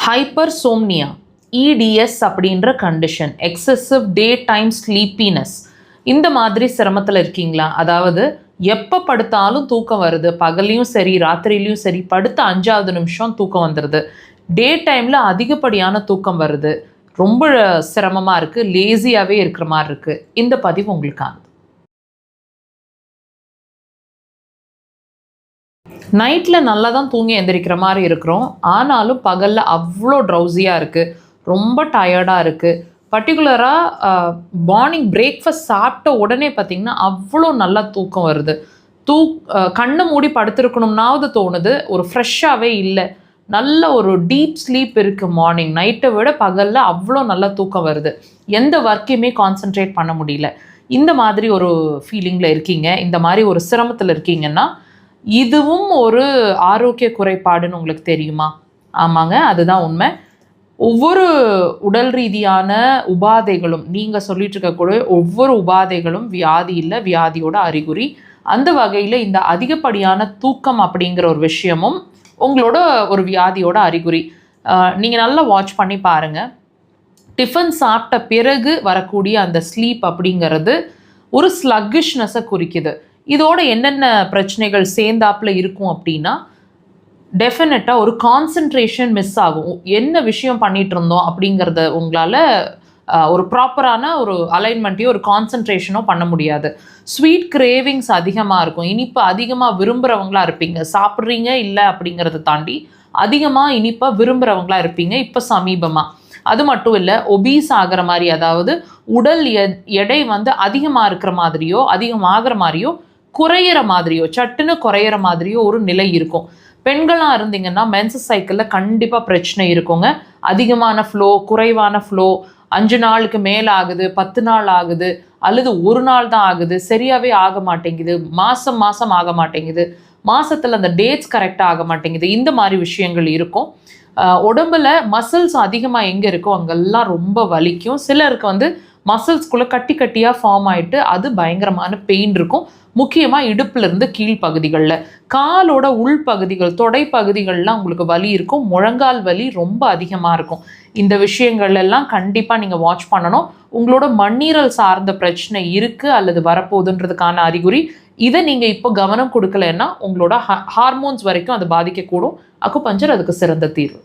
Hypersomnia EDS அப்படின்ற condition, excessive day time sleepiness, இந்த மாதிரி சிரமத்தில் இருக்கீங்களா? அதாவது எப்போ படுத்தாலும் தூக்கம் வருது, பகல்லையும் சரி ராத்திரிலையும் சரி, படுத்த 5வது நிமிஷம் தூக்கம் வந்துடுது, டே டைமில் அதிகப்படியான தூக்கம் வருது, ரொம்ப சிரமமாக இருக்குது, லேசியாகவே இருக்கிற மாதிரி இருக்குது. இந்த பதிவு உங்களுக்கானது. நைட்டில் நல்லா தான் தூங்கி எந்திரிக்கிற மாதிரி இருக்கிறோம், ஆனாலும் பகலில் அவ்வளோ ட்ரௌசியாக இருக்குது, ரொம்ப டயர்டாக இருக்குது. பர்டிகுலராக மார்னிங் பிரேக்ஃபாஸ்ட் சாப்பிட்ட உடனே பார்த்திங்கன்னா அவ்வளோ நல்லா தூக்கம் வருது. கண்ணை மூடி படுத்திருக்கணும்னாவது தோணுது, ஒரு ஃப்ரெஷ்ஷாகவே இல்லை, நல்ல ஒரு டீப் ஸ்லீப் இருக்குது. மார்னிங் நைட்டை விட பகலில் அவ்வளோ நல்லா தூக்கம் வருது, எந்த ஒர்க்கையுமே கான்சென்ட்ரேட் பண்ண முடியல. இந்த மாதிரி ஒரு ஃபீலிங்கில் இருக்கீங்க, இந்த மாதிரி ஒரு சிரமத்தில் இருக்கீங்கன்னா இதுவும் ஒரு ஆரோக்கிய குறைபாடுன்னு உங்களுக்கு தெரியுமா? ஆமாங்க, அதுதான் உண்மை. ஒவ்வொரு உடல் ரீதியான உபாதைகளும், நீங்கள் சொல்லிட்டு இருக்கக்கூடிய ஒவ்வொரு உபாதைகளும் வியாதி இல்லை, வியாதியோட அறிகுறி. அந்த வகையில் இந்த அதிகப்படியான தூக்கம் அப்படிங்கிற ஒரு விஷயமும் உங்களோட ஒரு வியாதியோட அறிகுறி. நீங்கள் நல்லா வாட்ச் பண்ணி பாருங்கள். டிஃபன் சாப்பிட்ட பிறகு வரக்கூடிய அந்த ஸ்லீப் அப்படிங்கிறது ஒரு ஸ்லக்கிஷ்னஸை குறிக்குது. இதோட என்னென்ன பிரச்சனைகள் சேர்ந்தாப்பில் இருக்கும் அப்படின்னா, டெஃபினட்டாக ஒரு கான்சன்ட்ரேஷன் மிஸ் ஆகும். என்ன விஷயம் பண்ணிகிட்டு இருந்தோம் அப்படிங்கிறத உங்களால் ஒரு ப்ராப்பரான ஒரு அலைன்மெண்ட்டையோ ஒரு கான்சன்ட்ரேஷனோ பண்ண முடியாது. ஸ்வீட் கிரேவிங்ஸ் அதிகமாக இருக்கும், இனிப்பு அதிகமாக விரும்புகிறவங்களா இருப்பீங்க. சாப்பிட்றீங்க இல்லை அப்படிங்கிறத தாண்டி அதிகமாக இனிப்பாக விரும்புகிறவங்களா இருப்பீங்க இப்போ சமீபமாக. அது மட்டும் இல்லை, ஒபீஸ் ஆகிற மாதிரி, அதாவது உடல் எடை அதிகமாக இருக்கிற மாதிரியோ அதிகமாகிற மாதிரியோ குறையிற மாதிரியோ சட்டுன்னு குறையிற மாதிரியோ ஒரு நிலை இருக்கும். பெண்களாக இருந்தீங்கன்னா மென்சஸ் சைக்கிளில் கண்டிப்பாக பிரச்சனை இருக்குங்க. அதிகமான ஃப்ளோ, குறைவான ஃப்ளோ, 5 நாளுக்கு மேலே ஆகுது, 10 நாள் ஆகுது, அல்லது ஒரு நாள் தான் ஆகுது, சரியாகவே ஆக மாட்டேங்குது, மாதம் ஆக மாட்டேங்குது, மாதத்தில் அந்த டேட்ஸ் கரெக்டாக ஆக மாட்டேங்குது, இந்த மாதிரி விஷயங்கள் இருக்கும். உடம்புல மசில்ஸ் அதிகமாக எங்கே இருக்கோ அங்கெல்லாம் ரொம்ப வலிக்கும். சிலருக்கு மசில்ஸ்குள்ளே கட்டியாக ஃபார்ம் ஆகிட்டு அது பயங்கரமான பெயின் இருக்கும். முக்கியமாக இடுப்புலேருந்து கீழ்ப்பகுதிகளில், காலோட உள்பகுதிகள், தொடை பகுதிகள்லாம் உங்களுக்கு வலி இருக்கும். முழங்கால் வலி ரொம்ப அதிகமாக இருக்கும். இந்த விஷயங்கள் எல்லாம் கண்டிப்பாக நீங்கள் வாட்ச் பண்ணணும். உங்களோட மண்ணீரல் சார்ந்த பிரச்சனை இருக்குது அல்லது வரப்போகுதுன்றதுக்கான அறிகுறி. இதை நீங்கள் இப்போ கவனம் கொடுக்கலன்னா உங்களோட ஹார்மோன்ஸ் வரைக்கும் அது பாதிக்கக்கூடும். அக்குபஞ்சர் அதுக்கு சிறந்த தீர்வு.